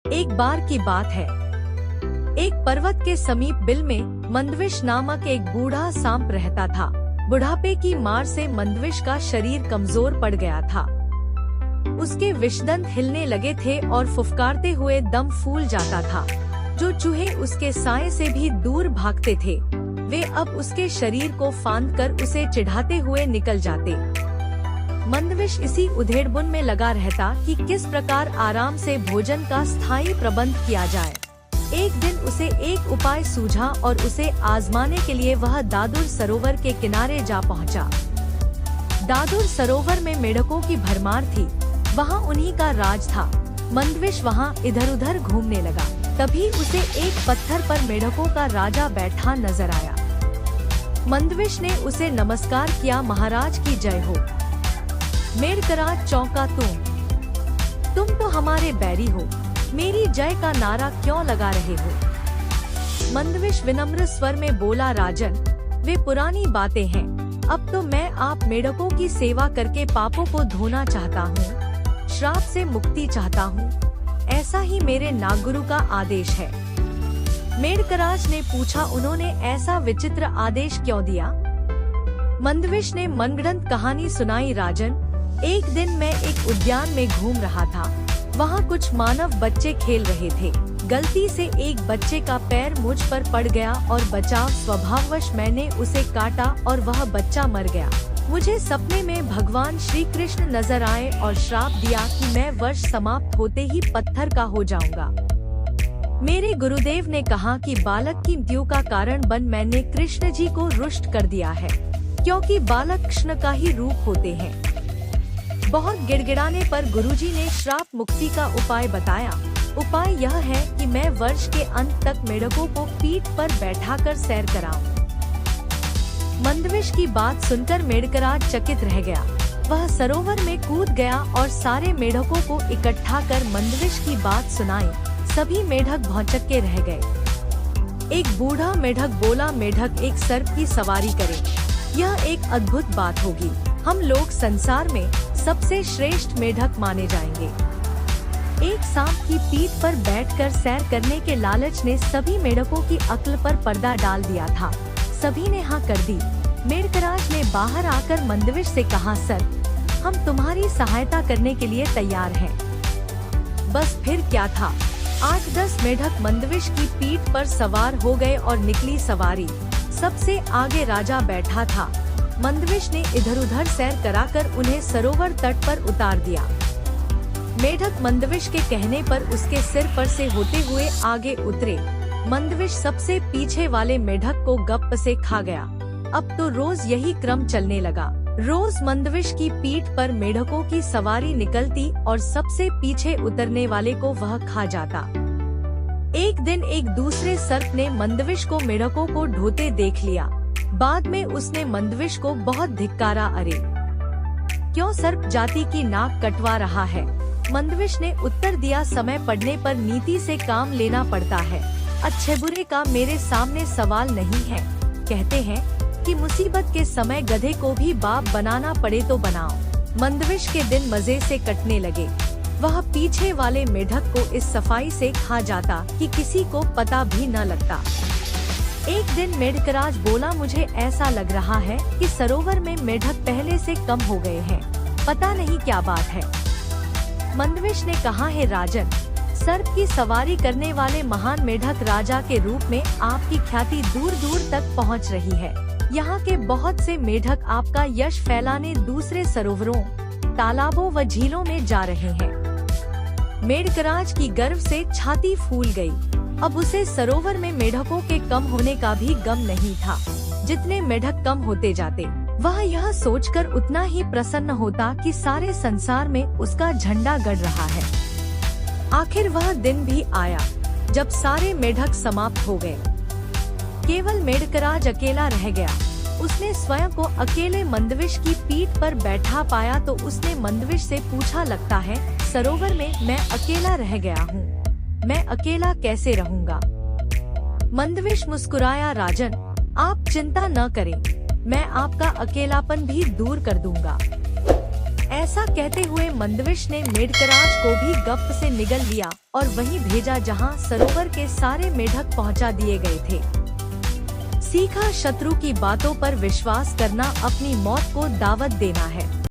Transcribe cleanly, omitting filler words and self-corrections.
एक बार की बात है, एक पर्वत के समीप बिल में मंदविश नामक एक बूढ़ा सांप रहता था। बुढ़ापे की मार से मंदविश का शरीर कमजोर पड़ गया था। उसके विषदंत हिलने लगे थे और फुफकारते हुए दम फूल जाता था। जो चूहे उसके साए से भी दूर भागते थे, वे अब उसके शरीर को फांदकर उसे चिढ़ाते हुए निकल जाते। मंदविश इसी उधेड़बुन में लगा रहता कि किस प्रकार आराम से भोजन का स्थायी प्रबंध किया जाए। एक दिन उसे एक उपाय सूझा और उसे आजमाने के लिए वह दादुर सरोवर के किनारे जा पहुंचा। दादुर सरोवर में मेढकों की भरमार थी, वहाँ उन्हीं का राज था। मंदविश वहाँ इधर उधर घूमने लगा। तभी उसे एक पत्थर पर मेढकों का राजा बैठा नजर आया। मंदविश ने उसे नमस्कार किया। महाराज की जय हो। मेढकराज चौंका। तुम तो हमारे बैरी हो, मेरी जय का नारा क्यों लगा रहे हो? मंदविश विनम्र स्वर में बोला, राजन, वे पुरानी बातें हैं। अब तो मैं आप मेढकों की सेवा करके पापों को धोना चाहता हूँ, श्राप से मुक्ति चाहता हूँ। ऐसा ही मेरे नागुरु का आदेश है। मेढकराज ने पूछा, उन्होंने ऐसा विचित्र आदेश क्यों दिया? मंदविश ने मनगढ़ंत कहानी सुनाई। राजन, एक दिन मैं एक उद्यान में घूम रहा था। वहाँ कुछ मानव बच्चे खेल रहे थे। गलती से एक बच्चे का पैर मुझ पर पड़ गया और बचाव स्वभाववश मैंने उसे काटा और वह बच्चा मर गया। मुझे सपने में भगवान श्री कृष्ण नजर आए और श्राप दिया कि मैं वर्ष समाप्त होते ही पत्थर का हो जाऊंगा। मेरे गुरुदेव ने कहा कि बालक की मृत्यु का कारण बन मैंने कृष्ण जी को रुष्ट कर दिया है, क्योंकि बालक कृष्ण का ही रूप होते हैं। बहुत गिड़गिड़ाने पर गुरुजी ने श्राप मुक्ति का उपाय बताया। उपाय यह है कि मैं वर्ष के अंत तक मेढकों को पीठ पर बैठाकर सैर कराऊं। मंदविश की बात सुनकर मेढकराज चकित रह गया। वह सरोवर में कूद गया और सारे मेढकों को इकट्ठा कर मंदविश की बात सुनाई। सभी मेढक भौचक्के रह गए। एक बूढ़ा मेढक बोला, मेढक एक सर्प की सवारी करे, यह एक अद्भुत बात होगी। हम लोग संसार में सबसे श्रेष्ठ मेढक माने जाएंगे। एक सांप की पीठ पर बैठकर सैर करने के लालच ने सभी मेढकों की अक्ल पर पर्दा डाल दिया था। सभी ने हाँ कर दी। मेढकराज ने बाहर आकर मंदविश से कहा, सर, हम तुम्हारी सहायता करने के लिए तैयार हैं। बस फिर क्या था, 8-10 मेढक मंदविश की पीठ पर सवार हो गए और निकली सवारी। सबसे आगे राजा बैठा था। मंदविश ने इधर उधर सैर कराकर उन्हें सरोवर तट पर उतार दिया। मेढक मंदविश के कहने पर उसके सिर पर से होते हुए आगे उतरे। मंदविश सबसे पीछे वाले मेढक को गप्प से खा गया। अब तो रोज यही क्रम चलने लगा। रोज मंदविश की पीठ पर मेढकों की सवारी निकलती और सबसे पीछे उतरने वाले को वह खा जाता। एक दिन एक दूसरे सर्प ने मंदविश को मेढकों को ढोते देख लिया। बाद में उसने मंदविश को बहुत धिक्कारा। अरे, क्यों सर्प जाति की नाक कटवा रहा है? मंदविश ने उत्तर दिया, समय पड़ने पर नीति से काम लेना पड़ता है। अच्छे बुरे का मेरे सामने सवाल नहीं है। कहते हैं कि मुसीबत के समय गधे को भी बाप बनाना पड़े तो बनाओ। मंदविश के दिन मजे से कटने लगे। वह पीछे वाले मेढक को इस सफाई से खा जाता कि किसी को पता भी न लगता। एक दिन मेढकराज बोला, मुझे ऐसा लग रहा है कि सरोवर में मेढक पहले से कम हो गए हैं। पता नहीं क्या बात है। मंदविश ने कहा, है राजन, सर्प की सवारी करने वाले महान मेढक राजा के रूप में आपकी ख्याति दूर दूर तक पहुंच रही है। यहाँ के बहुत से मेढक आपका यश फैलाने दूसरे सरोवरों, तालाबों व झीलों में जा रहे हैं। मेढकराज की गर्व से छाती फूल गई। अब उसे सरोवर में मेढकों के कम होने का भी गम नहीं था। जितने मेढक कम होते जाते, वह यह सोचकर उतना ही प्रसन्न होता कि सारे संसार में उसका झंडा गड़ रहा है। आखिर वह दिन भी आया जब सारे मेढक समाप्त हो गए। केवल मेढकराज अकेला रह गया। उसने स्वयं को अकेले मंदविश की पीठ पर बैठा पाया तो उसने मंदविश से पूछा, लगता है सरोवर में मैं अकेला रह गया हूँ। मैं अकेला कैसे रहूँगा? मंदविश मुस्कुराया, राजन, आप चिंता न करें, मैं आपका अकेलापन भी दूर कर दूंगा। ऐसा कहते हुए मंदविश ने मेढकराज को भी गप से निगल लिया और वहीं भेजा जहां सरोवर के सारे मेढक पहुंचा दिए गए थे। सीखा, शत्रु की बातों पर विश्वास करना अपनी मौत को दावत देना है।